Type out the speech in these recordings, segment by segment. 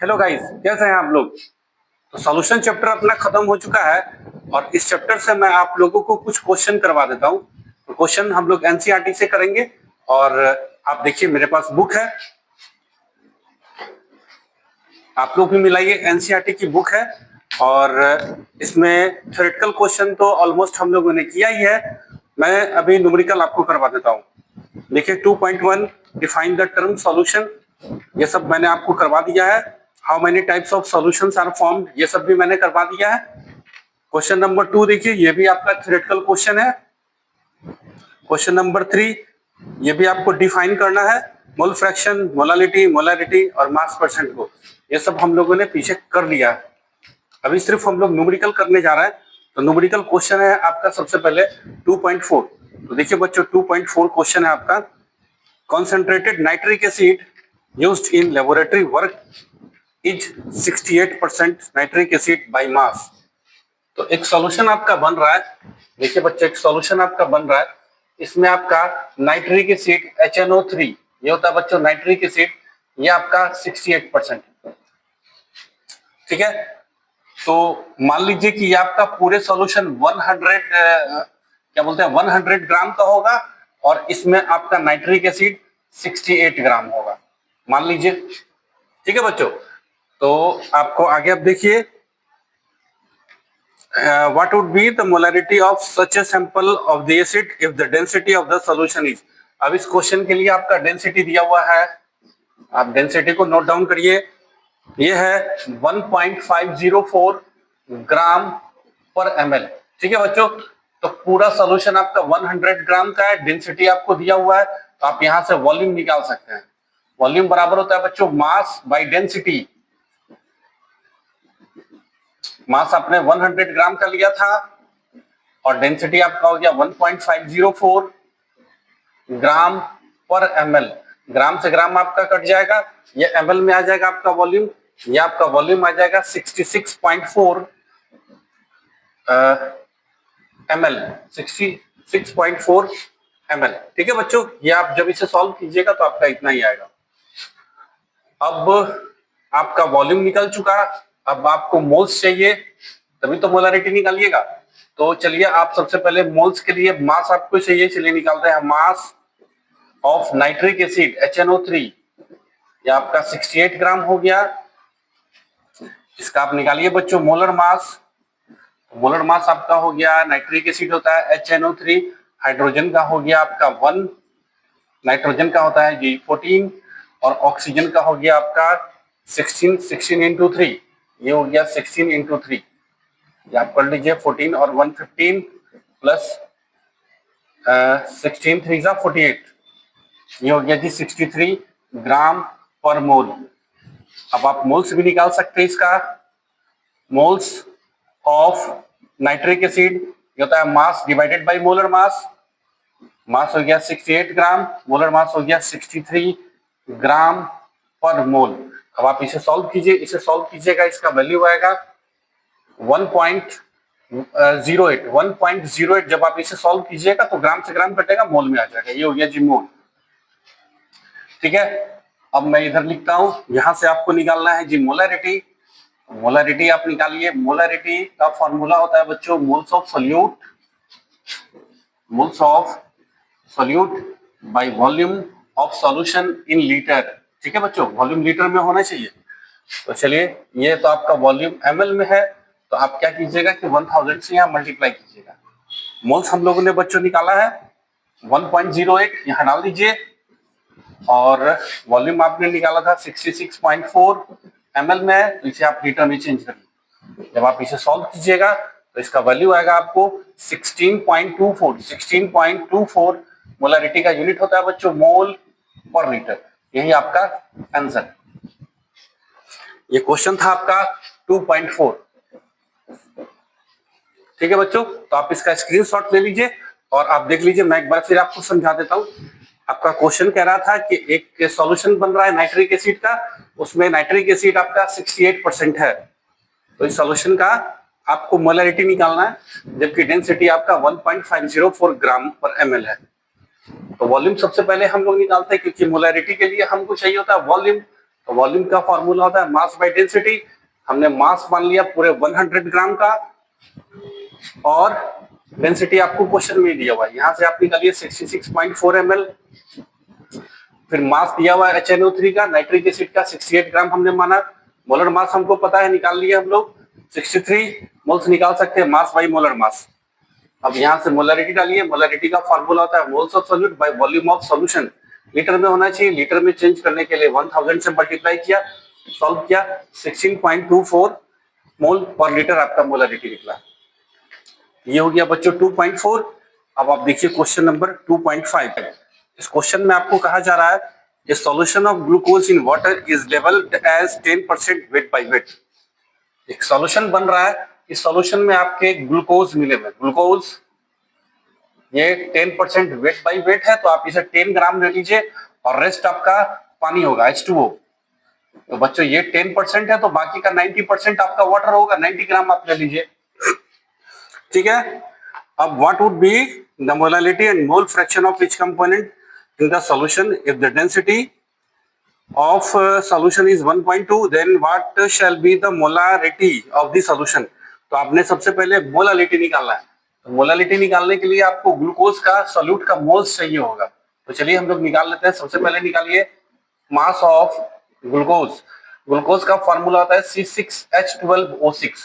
Hello guys, कैसे हैं आप लोग। तो सॉल्यूशन चैप्टर अपना खत्म हो चुका है और इस चैप्टर से मैं आप लोगों को कुछ क्वेश्चन करवा देता हूं। तो क्वेश्चन हम लोग एनसीईआरटी से करेंगे और आप देखिए मेरे पास बुक है, आप लोग भी मिलाइए। एनसीईआरटी की बुक है और इसमें थ्योरेटिकल क्वेश्चन तो ऑलमोस्ट हम लोगों ने किया ही है। मैं अभी न्यूमेरिकल आपको करवा देता हूँ। देखिए 2.1 डिफाइन द टर्म सॉल्यूशन, ये सब मैंने आपको करवा दिया है। How many types of solutions are formed, ये सब भी मैंने करवा दिया है। क्वेश्चन नंबर 2 देखिए, ये भी आपका थ्योरेटिकल क्वेश्चन है। क्वेश्चन नंबर 3, ये भी आपको डिफाइन करना है मोल फ्रैक्शन, मोलालिटी, मोलैरिटी और मास परसेंट को। ये सब हम लोगों ने पीछे कर लिया है। अभी सिर्फ हम लोग न्यूमेरिकल करने जा रहे हैं। तो न्यूमेरिकल क्वेश्चन है आपका सबसे पहले 2.4। तो देखिए बच्चों 2.4 क्वेश्चन है आपका, concentrated nitric acid used in laboratory work is 68% nitric acid by mass. तो एक सॉल्यूशन आपका बन रहा है। देखिए बच्चे, एक सॉल्यूशन आपका बन रहा है, इसमें आपका नाइट्रिक एसिड HNO3, ये होता है बच्चों नाइट्रिक एसिड, ये आपका 68%। ठीक है, तो मान लीजिए कि ये आपका पूरे सॉल्यूशन 100 ग्राम का होगा और इसमें आपका नाइट्रिक एसिड 68 ग्राम होगा, मान लीजिए। ठीक है बच्चों, तो आपको आगे अब देखिए, what would be the molarity of such a sample of the acid if the density of the solution is। अब इस क्वेश्चन के लिए आपका डेंसिटी दिया हुआ है, आप डेंसिटी को नोट डाउन करिए। ये है 1.504 ग्राम पर ml। ठीक है बच्चों, तो पूरा सॉल्यूशन आपका 100 ग्राम का है, डेंसिटी आपको दिया हुआ है, तो आप यहां से वॉल्यूम निकाल सकते हैं। वॉल्यूम बराबर होता है बच्चों मास बाय डेंसिटी। मास आपने 100 ग्राम का लिया था और डेंसिटी आपका हो गया 1.504 ग्राम पर ml। ग्राम से ग्राम आपका कट जाएगा, ये ml में आ जाएगा आपका वॉल्यूम। ये आपका वॉल्यूम आ जाएगा 66.4 ml, 66.4 ml। ठीक है बच्चों, ये आप जब इसे सॉल्व कीजिएगा तो आपका इतना ही आएगा। अब आपका वॉल्यूम निकल चुका, अब आपको मोल्स चाहिए, तभी तो मोलारिटी निकालिएगा। तो चलिए आप सबसे पहले मोल्स के लिए मास आपको चाहिए, चलिए निकालते हैं। Mass of nitric acid HNO3, ये आपका 68 ग्राम हो गया। इसका आप निकालिए बच्चों मोलर मास। मोलर मास आपका हो गया, नाइट्रिक एसिड होता है HNO3, हाइड्रोजन का हो गया आपका 1, नाइट्रोजन का होता है जी 14 और ऑक्सीजन का हो गया आपका 16 इंटू 3, ये हो गया 16 इंटू 3। ये आप कर लीजिए 14 और 1 15 प्लस 16 3 जा 48, ये हो गया जी 63 ग्राम पर मोल। अब आप मोल्स भी निकाल सकते हैं इसका। मोल्स ऑफ नाइट्रिक एसिड ये होता है mass divided by molar mass. Mass हो गया 68 ग्राम, मोलर मास हो गया 63 ग्राम पर मोल। अब आप इसे सॉल्व कीजिए, इसे सॉल्व कीजिएगा, इसका वैल्यू आएगा 1.08। जब आप इसे सॉल्व कीजिएगा तो ग्राम से ग्राम कटेगा, मोल में आ जाएगा, ये हो गया जी मोल। ठीक है, अब मैं इधर लिखता हूं, यहां से आपको निकालना है जी मोलैरिटी। मोलैरिटी आप निकालिए। मोलैरिटी का फॉर्मूला होता है बच्चों moles of solute, moles of solute by volume of solution in litre. ठीक है बच्चों, वॉल्यूम लीटर में होना चाहिए। तो चलिए, ये तो आपका वॉल्यूम ml में है, तो आप क्या कीजिएगा कि 1000 से यहाँ मल्टीप्लाई कीजिएगा। मोल्स हम लोगों ने बच्चों निकाला है 1.08, यहाँ डाल दीजिए, और वॉल्यूम आपने निकाला था 66.4 ml में, तो इसे आप लीटर में चेंज करिए। जब आप इसे सॉल्व कीजिएगा तो इसका वैल्यू आएगा आपको 16.24। मोलैरिटी का यूनिट होता है बच्चों मोल पर लीटर। यही आपका आंसर। ये क्वेश्चन था आपका 2.4। ठीक है बच्चों, तो आप इसका स्क्रीनशॉट ले लीजिए और आप देख लीजिए। मैं एक बार फिर आपको समझा देता हूं। आपका क्वेश्चन कह रहा था कि एक सॉल्यूशन बन रहा है नाइट्रिक एसिड का, उसमें नाइट्रिक एसिड आपका 68% है, तो इस सॉल्यूशन का आपको मोलैरिटी निकालना है, जबकि डेंसिटी आपका 1.504 ग्राम पर ml है। तो वॉल्यूम सबसे पहले हम लोग निकालते हैं, क्योंकि मोलैरिटी के लिए हमको चाहिए होता है वॉल्यूम। वॉल्यूम का फॉर्मूला होता है मास बाय डेंसिटी। हमने मास मान लिया पूरे 100 ग्राम का, और डेंसिटी आपको क्वेश्चन में दिया हुआ है, यहाँ से आप निकालिए 66.4 ml। फिर मास दिया हुआ है HNO3 का, नाइट्रिक एसिड का 68 ग्राम हमने माना। मोलर मास हमको पता है, निकाल लिया हम लोग 63 मोल्स निकाल सकते हैं मास बाई मोलर मास। अब यहाँ से मोलरिटी डालिए, मोलरिटी का फॉर्मूला होता है moles of solute bye volume of solution. Litre में होना चाहिए, लीटर में चेंज करने के लिए 1000 से मल्टीप्लाई किया, सॉल्व किया, 16.24 मोल पर लीटर आपका मोलरिटी निकला। ये हो गया बच्चों 2.4। अब आप देखिए क्वेश्चन नंबर 2.5। इस क्वेश्चन में आपको कहा जा रहा है a solution of glucose in water is developed as 10% weight by weight. एक सॉल्यूशन बन रहा है, इस सॉल्यूशन में आपके ग्लूकोज मिले हुए, ग्लूकोज ये 10% वेट बाय वेट है, तो आप इसे 10 ग्राम ले लीजिए और रेस्ट आपका पानी होगा H2O। तो बच्चों ये 10% है, तो बाकी का 90% आपका वाटर होगा, 90 ग्राम आप ले लीजिए, ठीक है। अब what would be the molality and mole fraction of each component in the solution if the density of solution is 1.2, then what shall be the molarity of the solution। तो आपने सबसे पहले मोलालिटी निकालना है। तो मोलालिटी निकालने के लिए आपको ग्लूकोज का सॉल्यूट का मोल्स चाहिए होगा। तो चलिए हम लोग निकाल लेते हैं। सबसे पहले निकालिए मास ऑफ ग्लूकोज। ग्लूकोज का फॉर्मूला होता है C6H12O6।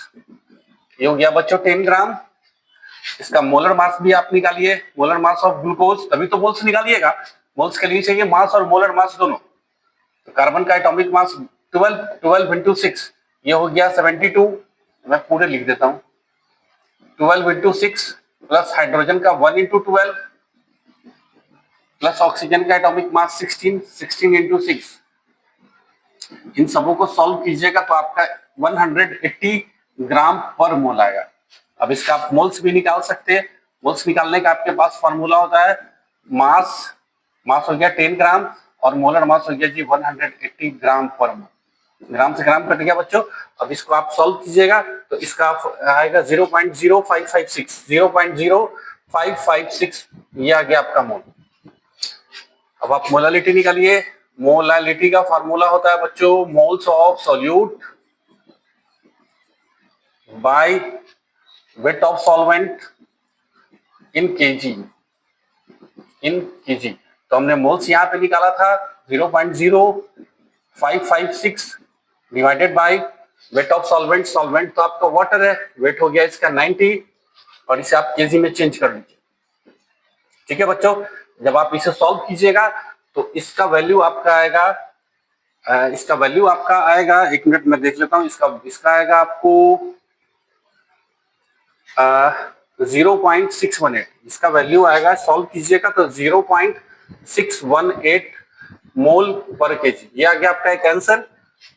ये हो गया बच्चों 10 ग्राम। इसका मोलर मास भी आप निकालिए, मोलर मास ऑफ ग्लूकोज, तभी तो मोल्स निकालिएगा। मोल्स के लिए चाहिए मास और मोलर मास दोनों। तो कार्बन का एटॉमिक मास 12 इंटू 6, ये हो गया 72। मैं पूरे लिख देता हूं, 12 इंटू 6 प्लस हाइड्रोजन का 1 इंटू 12 प्लस ऑक्सीजन का एटॉमिक मास 16 इंटू 6। इन सबों को सॉल्व कीजिएगा तो आपका 180 ग्राम पर मोल आएगा। अब इसका आप मोल्स भी निकाल सकते हैं। मोल्स निकालने का आपके पास फॉर्मूला होता है मास हो गया 10 ग्राम और मोलर मास हो गया जी 180 ग्राम पर मोल। ग्राम से ग्राम कट गया बच्चों। अब इसको आप सॉल्व कीजिएगा तो इसका आएगा 0.0556 ये आ गया आपका मोल। अब आप मोलालिटी निकालिए। मोलालिटी का फॉर्मूला होता है बच्चों moles of solute bye weight of solvent in KG. तो हमने मोल्स यहाँ पे निकाला था 0.0556 divided by weight of solvent. Solvent तो आपका वाटर है, वेट हो गया इसका 90 और इसे आप केजी में चेंज कर लीजिए, ठीक है बच्चों। जब आप इसे सॉल्व कीजिएगा तो इसका वैल्यू आपका आएगा, एक मिनट में देख लेता हूँ, इसका आएगा आपको 0.618। इसका वैल्यू आएगा, सॉल्व कीजिएगा तो 0.618 मोल पर केजी। ये आ गया आपका एक आंसर।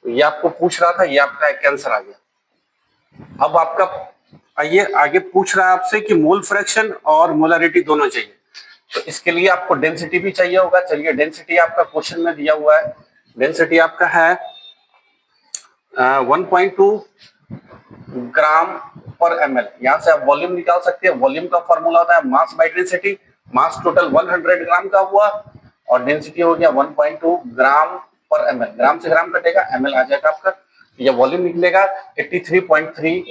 ये आपको पूछ रहा था, ये आपका एक आंसर आ गया। अब आपका आइए आगे पूछ रहा है आपसे कि मोल फ्रैक्शन और मोलारिटी दोनों चाहिए, तो इसके लिए आपको डेंसिटी भी चाहिए होगा। चलिए डेंसिटी आपका क्वेश्चन में दिया हुआ है। डेंसिटी आपका है 1.2 ग्राम पर ml। यहाँ से आप वॉल्यूम निकाल सकते हैं। वॉल्यूम का फॉर्मूला होता है mass by density. Mass total 100 ग्राम का हुआ और डेंसिटी हो गया 1.2 ग्राम पर ml। ग्राम से ग्राम कटेगा, ml आ जाएगा आपका। ये वॉल्यूम निकलेगा 83.3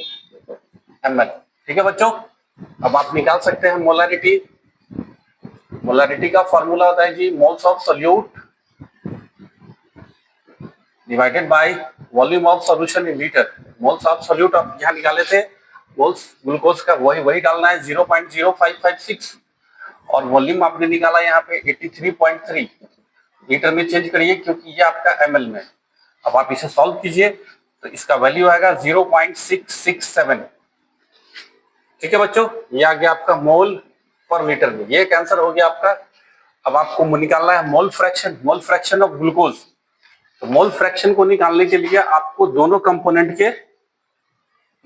ml, ठीक है बच्चों। अब आप निकाल सकते हैं मोलारिटी। मोलारिटी का फॉर्मूला होता है जी moles of solute divided by volume of solution in litre. Moles of solute आप यहाँ निकाले थे, मोल्स ग्लूकोज का वही डालना है 0.0556 और वॉल्यूम आपने निकाला यहाँ पे 83.3। लीटर में चेंज करिए क्योंकि ये आपका ml में। अब आप इसे सॉल्व कीजिए तो इसका वैल्यू आएगा 0.667, ठीक है बच्चों। ये आ गया आपका मोल पर लीटर में। ये आंसर हो गया आपका। अब आपको निकालना है मोल फ्रैक्शन ऑफ ग्लूकोज। तो मोल फ्रैक्शन को निकालने के लिए आपको दोनों कंपोनेंट के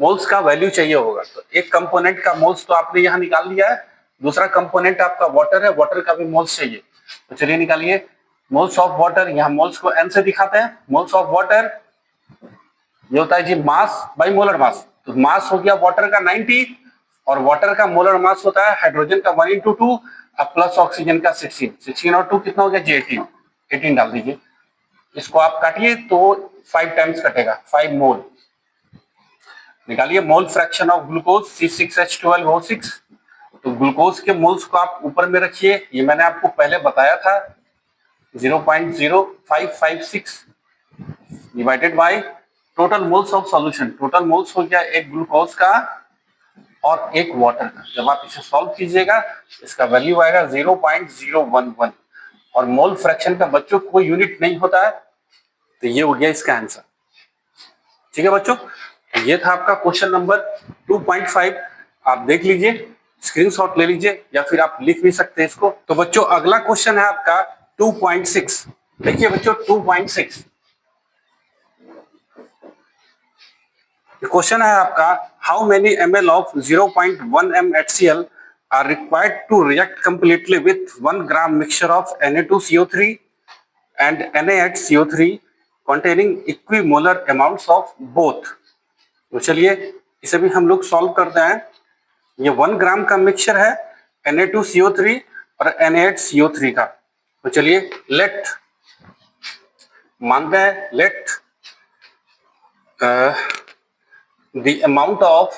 मोल्स का वैल्यू चाहिए होगा। तो एक कंपोनेंट का मोल्स तो आपने यहाँ निकाल लिया है, दूसरा कंपोनेंट आपका वाटर है, वाटर का भी मोल्स चाहिए। तो चलिए निकालिए मोल्स ऑफ वाटर। यहाँ मोल्स को n से दिखाते हैं। मोल्स ऑफ वाटर ये होता है जी मास बाय मोलर मास। तो मास हो गया वाटर का 90 और वाटर का मोलर मास होता है हाइड्रोजन का 1 इंटू 2 प्लस ऑक्सीजन का 16 और 2 कितना हो गया जी 18 डाल दीजिए। इसको आप काटिए तो 5 टाइम्स कटेगा, 5 मोल। निकालिए mole fraction of glucose C6H12O6। तो ग्लूकोज के मोल्स को आप ऊपर में रखिए, ये मैंने आपको पहले बताया था 0.0556 divided by total moles of solution. Total moles हो गया एक ग्लूकोज का और एक वाटर का। जब आप इसे सॉल्व कीजिएगा इसका वैल्यू आएगा 0.011 और मोल फ्रैक्शन का बच्चों कोई यूनिट नहीं होता है, तो ये हो गया इसका आंसर। ठीक है बच्चों, ये था आपका क्वेश्चन नंबर 2.5। आप देख लीजिए, स्क्रीनशॉट ले लीजिए या फिर आप लिख भी सकते हैं इसको। तो बच्चों अगला क्वेश्चन है आपका 2.6। देखिए बच्चों 2.6 क्वेश्चन है आपका, how many ml of 0.1 m HCl are required to react completely with 1 gram mixture of Na2CO3 and NaHCO3 containing equimolar amounts of both। तो चलिए इसे भी हम लोग सॉल्व करते हैं। ये 1 ग्राम का मिक्सचर है Na2CO3 और NaHCO3 का। तो चलिए लेट मानते हैं, late the amount of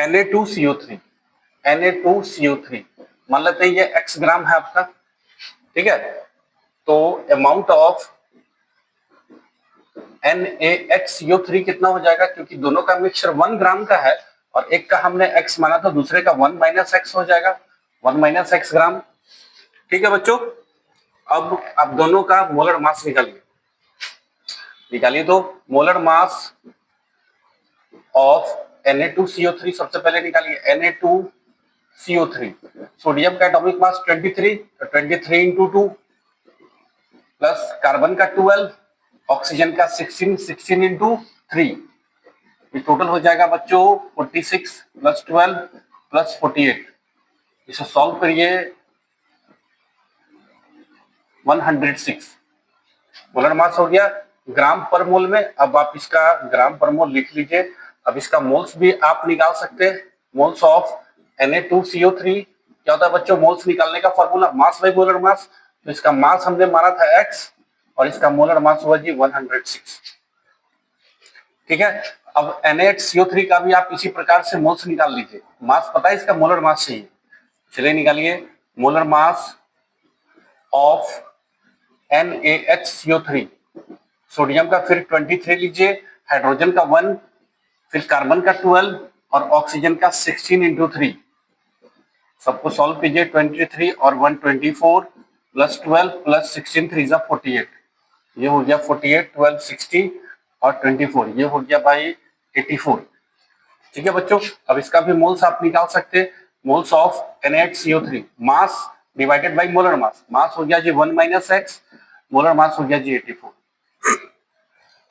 Na2CO3 मान लेते हैं ये x ग्राम है आपका, ठीक है। तो अमाउंट ऑफ NaHCO3 कितना हो जाएगा, क्योंकि दोनों का मिक्सचर 1 ग्राम का है और एक का हमने x माना तो दूसरे का 1 माइनस x हो जाएगा, 1 माइनस x ग्राम। ठीक है बच्चों, अब आप दोनों का मोलर मास निकालिए। तो मोलर मास ऑफ Na2CO3 सबसे पहले निकालिए। Na2CO3 सोडियम का एटॉमिक मास 23, तो 23 इंटू 2 प्लस कार्बन का 12, ऑक्सीजन का 16 इंटू 3, ये टोटल हो जाएगा बच्चों 46 प्लस 12 प्लस 48। इसे सॉल्व करिए 106 मोलर मास हो गया ग्राम पर मोल में। अब आप इसका ग्राम पर मोल लिख लीजिए। अब इसका मोल्स भी आप निकाल सकते हैं। मोल्स ऑफ Na2CO3 क्या होता है बच्चों, मोल्स निकालने का formula mass by molar mass. तो इसका मास हमने माना था x और इसका मोलर मास हुआ जी 106। ठीक है, अब NaHCO3 का भी आप इसी प्रकार से मोल्स निकाल लीजिए। मास पता है इसका, मोलर मास चाहिए। चलिए निकालिए molar mass of NaHCO3। Sodium का फिर 23 लीजिए, हाइड्रोजन का 1, फिर कार्बन का 12 और ऑक्सीजन का 16 इंटू 3। सबको सॉल्व कीजिए, 23 और 124 प्लस 12 प्लस 16 3 जा 48। ये हो गया 48, 12 60 और 24, ये हो गया भाई 84। ठीक है बच्चों, अब इसका भी मोल्स आप निकाल सकते हैं। Moles of NaHCO3 mass divided by molar mass. Mass हो गया जी 1 माइनस x, मोलर मास हो गया जी 84।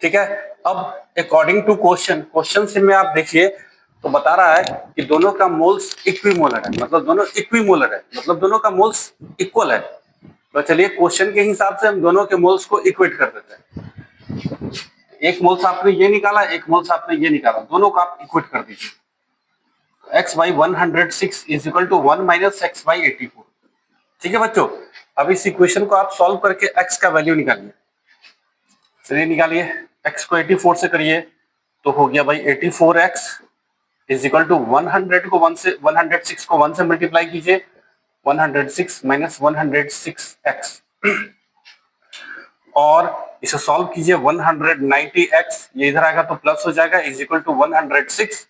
ठीक है, अब अकॉर्डिंग टू क्वेश्चन से में आप देखिए तो बता रहा है कि दोनों का मोल्स इक्विमोलर है, मतलब दोनों इक्विमोलर है, मतलब दोनों का मोल्स इक्वल है। तो चलिए क्वेश्चन के हिसाब से हम दोनों के मोल्स को इक्वेट कर देते हैं। एक मोल्स आपने ये निकाला, एक मोल्स आपने ये निकाला, दोनों को आप इक्वेट कर दीजिए। x by 106 is equal to 1 minus x by 84। ठीक है बच्चों, अब इस इक्वेशन को आप सॉल्व करके x का वैल्यू निकालिए। चलिए निकालिए, x को 84 से करिए तो हो गया भाई 84x इज इक्वल टू 100 को 1 से 106 को 1 से मल्टीप्लाई कीजिए, 106 माइनस 106x और इसे सॉल्व कीजिए 190x, ये इधर आएगा तो प्लस हो जाएगा, इज इक्वल टू 106।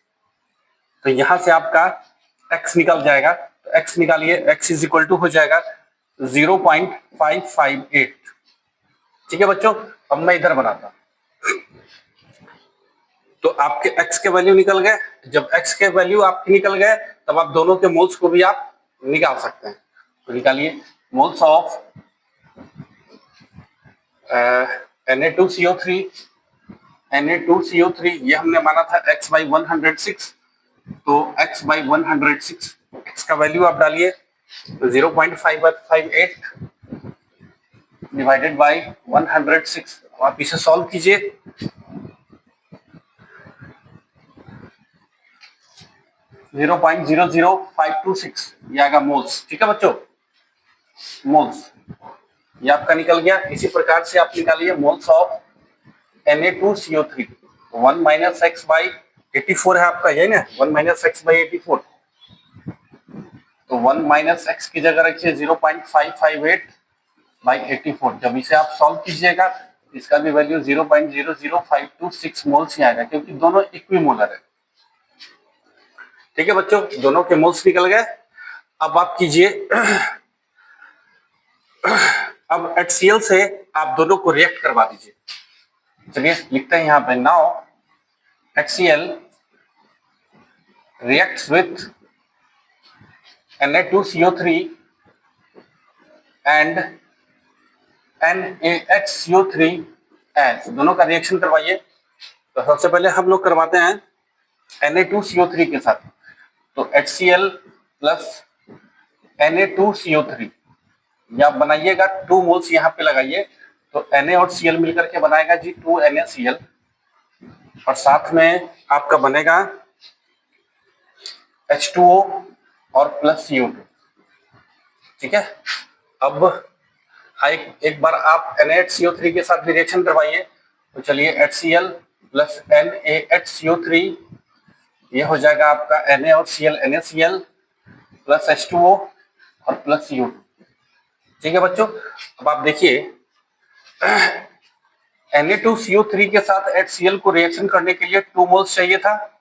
तो यहां से आपका x निकल जाएगा, तो x निकालिए, x इज इक्वल टू हो जाएगा 0.558। ठीक है बच्चों, अब मैं इधर बनाता हूं। तो आपके x के वैल्यू निकल गए। जब x के वैल्यू आपके निकल गए तब आप दोनों के मोल्स को भी आप निकाल सकते हैं। तो निकालिए मोल्स ऑफ Na2CO3 ये हमने माना था x बाई 106। तो x बाई 106 x का वैल्यू आप डालिए 0.558 डिवाइडेड बाई 106। आप इसे सॉल्व कीजिए, 0.00526 ये आएगा मोल्स। ठीक है बच्चों, मोल्स, ये आपका निकल गया। इसी प्रकार से आप निकालिए moles of Na2CO3, 1 minus x by 84 है आपका, ये ना 1 माइनस एक्स बाई 84, तो 1 माइनस एक्स की जगह रखिए 0.558 बाई 84। जब इसे आप सॉल्व कीजिएगा इसका भी वैल्यू 0.00526 मोल्स ही आएगा, क्योंकि दोनों इक्विमोलर है। ठीक है बच्चों, दोनों के मोल्स निकल गए। अब आप कीजिए, अब HCl से आप दोनों को रिएक्ट करवा दीजिए। चलिए लिखते हैं यहाँ पे, now HCl reacts with Na2CO3 and NaHCO3 as, दोनों का रिएक्शन करवाइए। तो सबसे पहले हम लोग करवाते हैं Na2CO3 के साथ, तो HCl प्लस Na2CO3 ये आप बनाइएगा, 2 मोल्स यहाँ पे लगाइए, तो Na और Cl मिलकर के बनाएगा जी 2NaCl, और साथ में आपका बनेगा H2O और प्लस CO2। ठीक है, अब एक बार आप NaHCO3 के साथ भी रिएक्शन करवाइए, तो चलिए HCl प्लस NaHCO3 ये हो जाएगा आपका Na और Cl NaCl प्लस H2O और प्लस CO2। ठीक है बच्चों, अब आप देखिए Na2CO3 के साथ HCl को रिएक्शन करने के लिए 2 मोल्स चाहिए था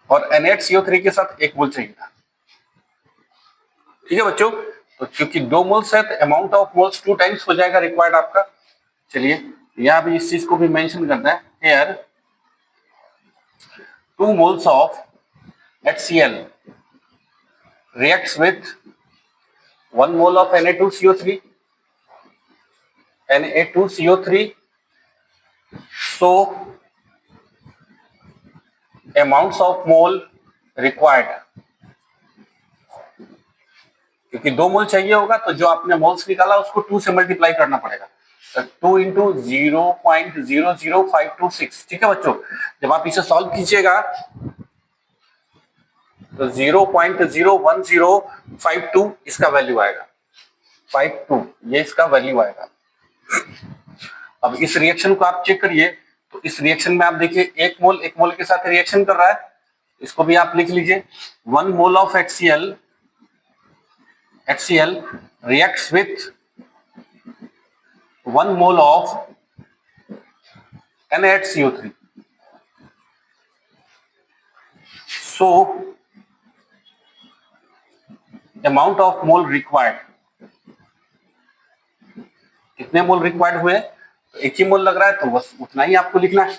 और NaHCO3 के साथ 1 मोल चाहिए था। ठीक है बच्चों, तो क्योंकि 2 मोल्स है तो अमाउंट ऑफ मोल्स 2 टाइम्स हो जाएगा रिक्वायर्ड आपका। चलिए यहाँ भी इस चीज को भी मेंशन करना है, here 2 moles of HCl reacts with 1 mole of Na2CO3, so amounts of mole required, क्योंकि 2 मोल चाहिए होगा तो जो आपने मोल्स निकाला उसको 2 से मल्टीप्लाई करना पड़ेगा, तो 2 इंटू 0.00526। ठीक है बच्चों, जब आप इसे सॉल्व कीजिएगा तो 0.01052 इसका वैल्यू आएगा, 52 ये इसका वैल्यू आएगा। अब इस रिएक्शन को आप चेक करिए, तो इस रिएक्शन में आप देखिए 1 मोल के साथ रिएक्शन कर रहा है, इसको भी आप लिख लीजिए। 1 mole of HCl reacts with 1 mole of NaHCO3, so amount of mole required, कितने मोल रिक्वायर्ड हुए, तो 1 ही मोल लग रहा है तो बस उतना ही आपको लिखना है,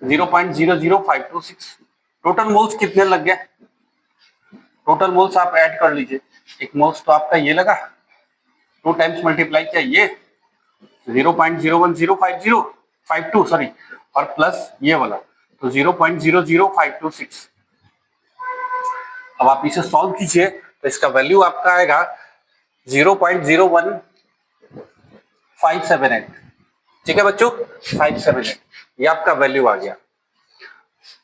0.00526। टोटल मोल्स कितने लग गए, टोटल मोल्स आप ऐड कर लीजिए। 1 मोल्स तो आपका ये लगा, 2 टाइम्स मल्टीप्लाई किया ये 0.01052 सॉरी, और प्लस ये वाला तो 0.00526। अब आप इसे सॉल्व कीजिए तो इसका वैल्यू आपका आएगा 0.01578। ठीक है बच्चों, 578 ये आपका वैल्यू आ गया।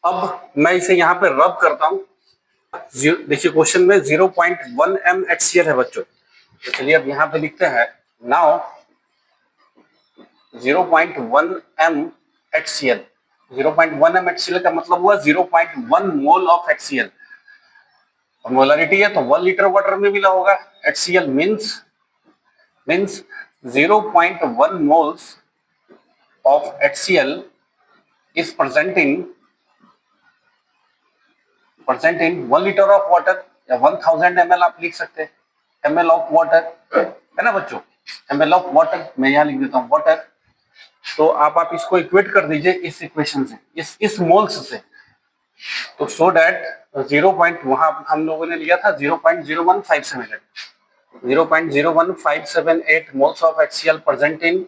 अब मैं इसे यहाँ पे रब करता हूँ, देखिए क्वेश्चन में 0.1 m HCl है बच्चों, तो चलिए अब यहाँ पे लिखते हैं, now 0.1 m HCl, 0.1 m HCl का मतलब हुआ 0.1 मोल ऑफ HCl, और मोलरिटी है तो 1 लीटर वाटर में मिला होगा। HCl means 0.1 moles of HCl is present in 1 liter of water, या 1000 ml आप लिख सकते हैं, ml of water है ना बच्चों, ml of water मैं यहाँ लिख देता हूँ water। तो आप इसको इक्वेट कर दीजिए इस इक्वेशन से, इस मोल्स से, तो सो दैट 0. वहां हम लोगों ने लिया था 0.0157 moles of HCl present in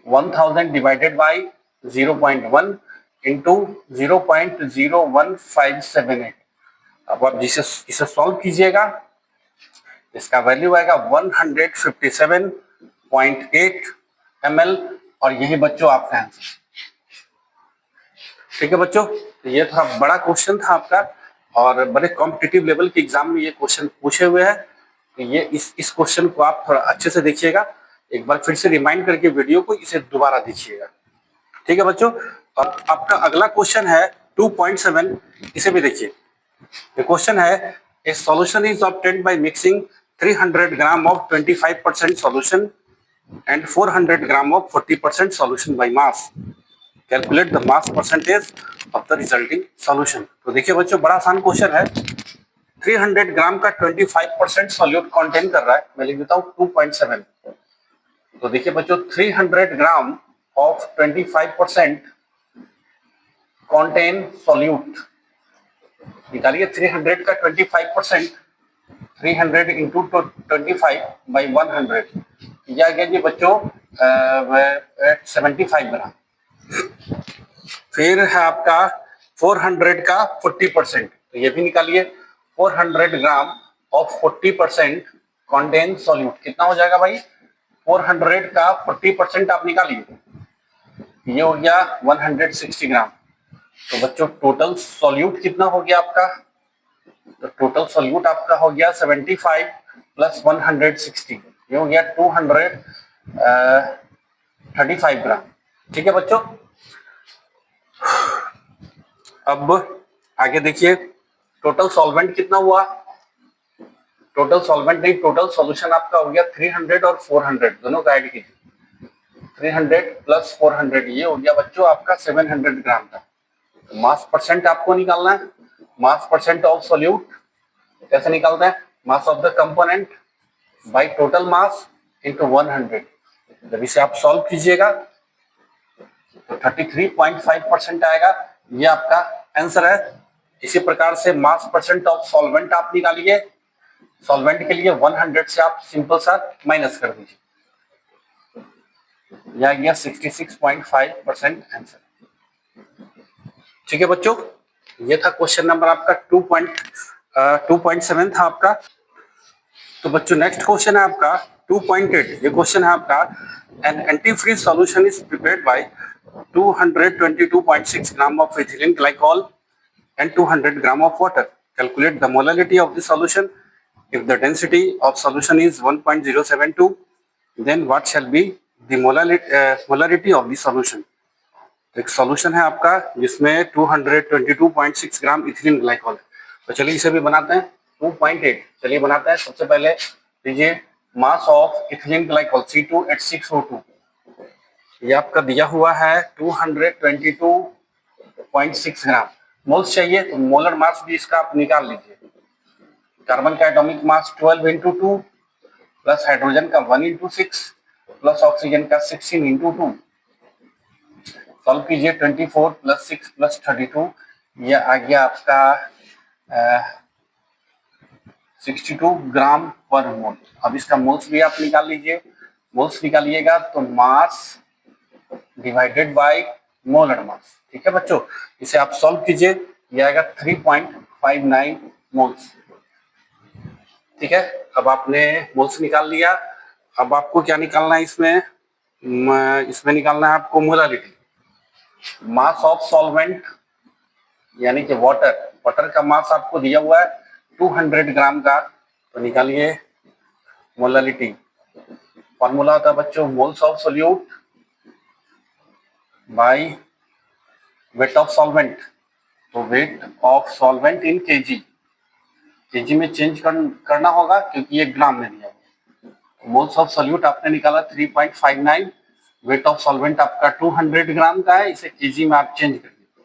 1000 divided by 0.1 into 0.01578। अब आप इसे सॉल्व कीजिएगा, इसका वैल्यू आएगा 157.8 ml, और यही बच्चों आपका आंसर। ठीक है बच्चों, ये थोड़ा बड़ा क्वेश्चन था आपका, और बड़े कॉम्पिटिटिव लेवल के एग्जाम में ये क्वेश्चन पूछे हुए हैं, तो ये इस क्वेश्चन को आप थोड़ा अच्छे से देखिएगा, एक बार फिर से रिमाइंड करके वीडियो को इसे दोबारा देखिएगा। ठीक है बच्चों। अब आपका अगला क्वेश्चन है 2.7, इसे भी देखिए। ये क्वेश्चन है, a solution is obtained by mixing 300 gram of 25% solution and 400 gram of 40% solution by mass. Calculate the mass percentage of the resulting solution. तो देखिए बच्चों, बड़ा आसान क्वेश्चन है। 300 ग्राम का 25% सॉल्यूट कंटेन कर रहा है, मैं लिख देता हूँ 2.7। तो देखिए बच्चों, 300 ग्राम ऑफ 25% कंटेन सॉल्यूट, निकालिए 300 का 25%, 300 इंटू 25 बाई 100, यह आ गया जी बच्चों 75 ग्राम। फिर है आपका 400 का 40%, तो ये भी निकालिए 400 ग्राम ऑफ 40% कंटेन सॉल्यूट, कितना हो जाएगा भाई? 400 का 40% आप निकालिए, ये हो गया 160 ग्राम। तो बच्चों टोटल सॉल्यूट कितना हो गया आपका? तो टोटल सॉल्यूट आपका हो गया 75 प्लस 160, ये हो गया 235 ग्राम। ठीक है बच्चों। अब आगे देखिए, टोटल सॉल्वेंट कितना हुआ? टोटल सॉल्वेंट नहीं, टोटल सॉल्यूशन आपका हो गया 300 और 400 दोनों का ऐड कीजिए। 300 प्लस 400, ये हो गया बच्चों आपका 700 ग्राम का। तो मास परसेंट आपको निकालना है। मास परसेंट ऑफ सॉल्यूट कैसे निकालते हैं? Mass of the component by total mass into 100। जब इसे आप सॉल्व कीजिएगा तो 33.5% आएगा, ये आपका आंसर है। इसी प्रकार से मास परसेंट ऑफ सॉल्वेंट आप निकालिए। सॉल्वेंट के लिए 100 से आप सिंपल सा माइनस कर दीजिए, यह गया 66.5% आंसर। ठीक है बच्चों, ये था क्वेश्चन नंबर आपका 2.7 था आपका। तो बच्चों नेक्स्ट क्वेश्चन है आपका 2.8। ये क्वेश्चन है आपका, an antifreeze solution is prepared by 222.6 gram of ethylene glycol and 200 gram of water. Calculate the molality of the solution. If the density of solution is 1.072, then what shall be the molarity of the solution? एक solution है आपका जिसमें 222.6 ग्राम ethylene glycol है। तो चलिए इसे भी बनाते हैं। 2.8 चलिए बनाते हैं। सबसे पहले लीजिए mass of ethylene glycol C2H6O2, ये आपका दिया हुआ है 222.6 ग्राम। मोल्स चाहिए तो मोलर मास भी इसका आप निकाल लीजिए। कार्बन का atomic mass 12 into 2 plus hydrogen का 1 इंटू 6 प्लस ऑक्सीजन का 16 इंटू 2। सॉल्व कीजिए 24 प्लस 6 प्लस 32, यह आ गया आपका 62 ग्राम पर मोल। अब इसका मोल्स भी आप निकाल लीजिए। मोल्स निकालिएगा तो मास डिवाइडेड बाय मोलर मास। ठीक है बच्चों, इसे आप सॉल्व कीजिए, यह आएगा 3.59 मोल्स। ठीक है, अब आपने मोल्स निकाल लिया। अब आपको क्या निकालना है? इसमें निकालना है आपको मोलारिटी। मास ऑफ सॉल्वेंट यानी कि वाटर का मास आपको दिया हुआ है 200 ग्राम का, तो निकालिए मोलारिटी। फॉर्मूला होता है बच्चों moles of solute by weight of solvent. तो weight of solvent in kg में चेंज करना होगा क्योंकि ये ग्राम में दिया हुआ। मोल्स ऑफ सोल्यूट आपने निकाला 3.59, वेट ऑफ सॉल्वेंट आपका 200 ग्राम का है, इसे केजी में आप चेंज कर दीजिए,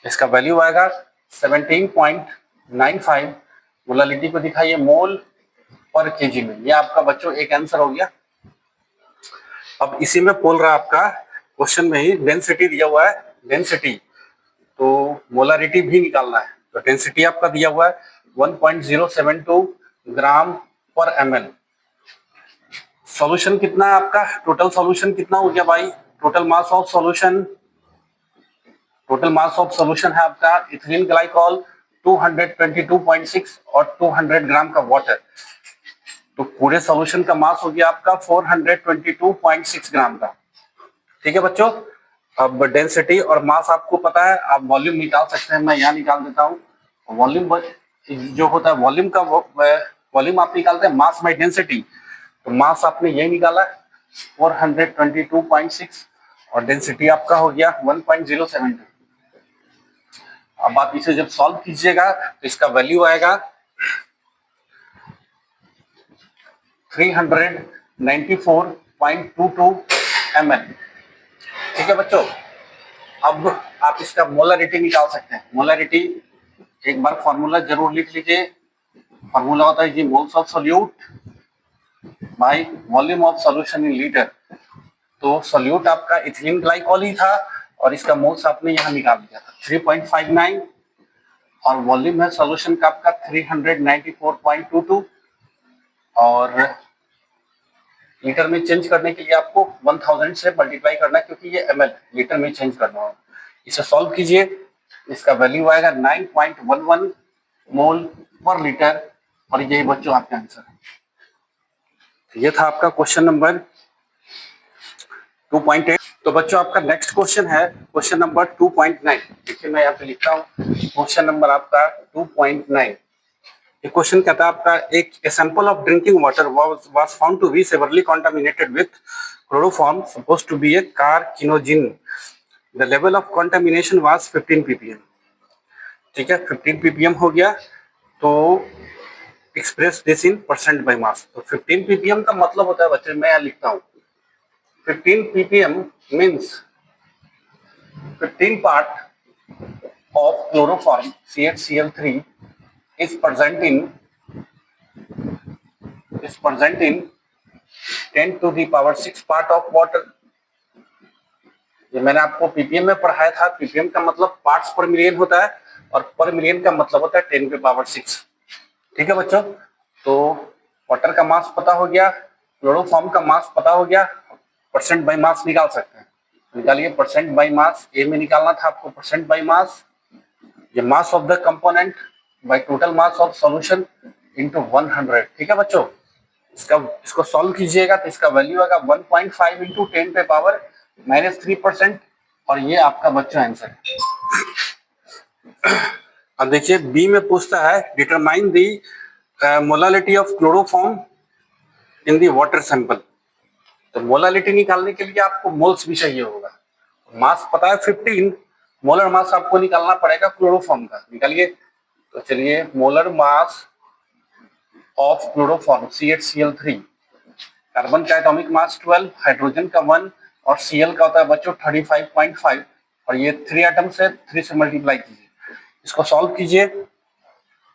इसका वैल्यू आएगा 17.95। मोलालिटी को दिखाइए मोल पर केजी में, ये आपका बच्चों एक आंसर हो गया। अब इसी में बोल रहा है आपका क्वेश्चन में ही डेंसिटी दिया हुआ है, डेंसिटी तो मोलारिटी भी निकालना है। तो डेंसिटी आपका दिया हुआ है 1.072 ग्राम पर ml। सॉल्यूशन कितना है आपका? टोटल सॉल्यूशन कितना हो गया भाई? टोटल मास ऑफ सॉल्यूशन है आपका इथिलीन ग्लाइकॉल 222.6 और 200 ग्राम का वाटर, तो पूरे सॉल्यूशन का मास हो गया आपका 422.6 ग्राम का। ठीक है बच्चों, अब डेंसिटी और मास आपको पता है, आप वॉल्यूम निकाल सकते हैं। मैं यहाँ निकाल देता हूँ। वॉल्यूम जो होता है वॉल्यूम का वॉल्यूम आप निकालते हैं मास बाय डेंसिटी, तो मास आपने यही निकाला 422.6 और डेंसिटी आपका हो गया 1.072। अब आप इसे जब सॉल्व कीजिएगा तो इसका वैल्यू आएगा 394.22 ml। ठीक है बच्चों, अब आप इसका मोलरिटी निकाल सकते हैं। मोलरिटी एक बार फॉर्मूला जरूर लिख लीजिए। फॉर्मूला होता है जी moles of solute by volume of solution in litre. तो सोल्यूट आपका इथिलीन ग्लाइकॉल ही था और इसका मोल्स आपने यहाँ निकाल दिया था 3.59 और वॉल्यूम है सॉल्यूशन का आपका 394.22 और लीटर में चेंज करने के लिए आपको 1000 से मल्टीप्लाई करना है क्योंकि ये ml लीटर में चेंज करना होगा। इसे सॉल्व कीजिए, इसका वैल्यू आएगा 9.11 मोल पर लीटर और यही बच्चों आपका आंसर है। ये था आपका क्वेश्चन नंबर 2.8। तो बच्चों आपका नेक्स्ट क्वेश्चन है क्वेश्चन नंबर 2.9। देखिए मैं यहाँ पे लिखता हूँ क्वेश्चन नंबर आपका 2.9। ये क्वेश्चन कहता है आपका एक sample of drinking water was found to be severely contaminated with chloroform supposed to be a carcinogen. The level of contamination was 15 ppm। ठीक है, 15 ppm हो गया। तो express this in percent by mass. तो 15 ppm का मतलब होता है बच्चे, मैं यहाँ लिखता हूँ 15 ppm means 15 part of chloroform CHCl3 is present in 10 to the power 6 part of water। ये मैंने आपको ppm में पढ़ाया था। ppm का मतलब पार्ट्स पर मिलियन होता है और पर मिलियन का मतलब होता है 10 पे पावर 6। ठीक है बच्चों, तो वाटर का मास पता हो गया, क्लोरोफॉर्म का मास पता हो गया, परसेंट बाय मास निकाल सकते हैं। निकालिए परसेंट बाय मास। ए में निकालना था आपको परसेंट बाय मास, ये mass of the component by total mass of solution into 100। ठीक है बच्चों, इसको सॉल्व कीजिएगा तो इसका वैल्यू आएगा 1.5 इंटू 10 पे पावर -3% और ये आपका बच्चों आंसर है। अब देखिए बी में पूछता है determine the molality of chloroform in the water sample. तो मोलालिटी निकालने के लिए आपको मोल्स भी चाहिए होगा। मास पता है 15, मोलर मास आपको निकालना पड़ेगा क्लोरोफॉर्म का। निकालिए, तो चलिए molar mass of chloroform CHCl3। Carbon का एटॉमिक मास 12, हाइड्रोजन का 1 और Cl का होता है बच्चों 35.5 और ये 3 एटम से 3 से मल्टीप्लाई कीजिए। इसको सॉल्व कीजिए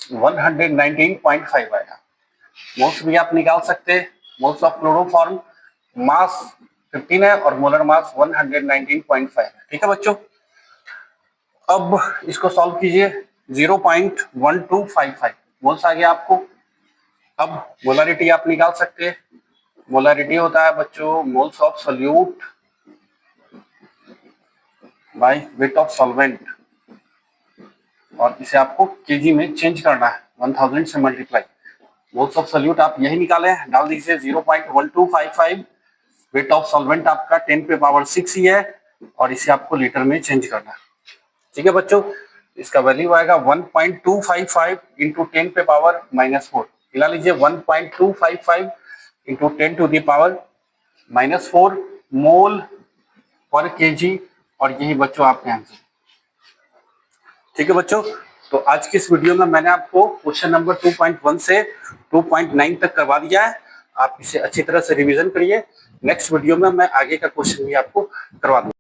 119.5 आएगा। मोल्स भी आप निकाल सकते हैं। मोल्स ऑफ क्लोरोफॉर्म मास 15 है और मोलर मास 119.5 है। ठीक है बच्चों, अब इसको सॉल्व कीजिए 0.1255 मोल्स आ गया आपको। अब मोलारिटी आप निकाल सकते हैं। मोलारिटी होता है बच्चों moles of solute by weight of solvent और इसे आपको केजी में चेंज करना है 1000 से मल्टीप्लाई। मोल्स ऑफ सोल्यूट आप यही निकाले, डाल दीजिए 0.1255। वेट ऑफ सॉल्वेंट आपका 10 पे पावर 6 ही है और इसे आपको लीटर में चेंज करना है। ठीक है बच्चों, इसका वैल्यू आएगा 1.255 इंटू 10 पे पावर -4। मिला लीजिए 1.255 इंटू 10 टू द पावर -4 मोल पर केजी और यही बच्चों आपके आंसर। ठीक है बच्चों, तो आज की इस वीडियो में मैंने आपको क्वेश्चन नंबर 2.1 से 2.9 तक करवा दिया है। आप इसे अच्छी तरह से रिवीजन करिए। नेक्स्ट वीडियो में मैं आगे का क्वेश्चन भी आपको करवा दूंगा।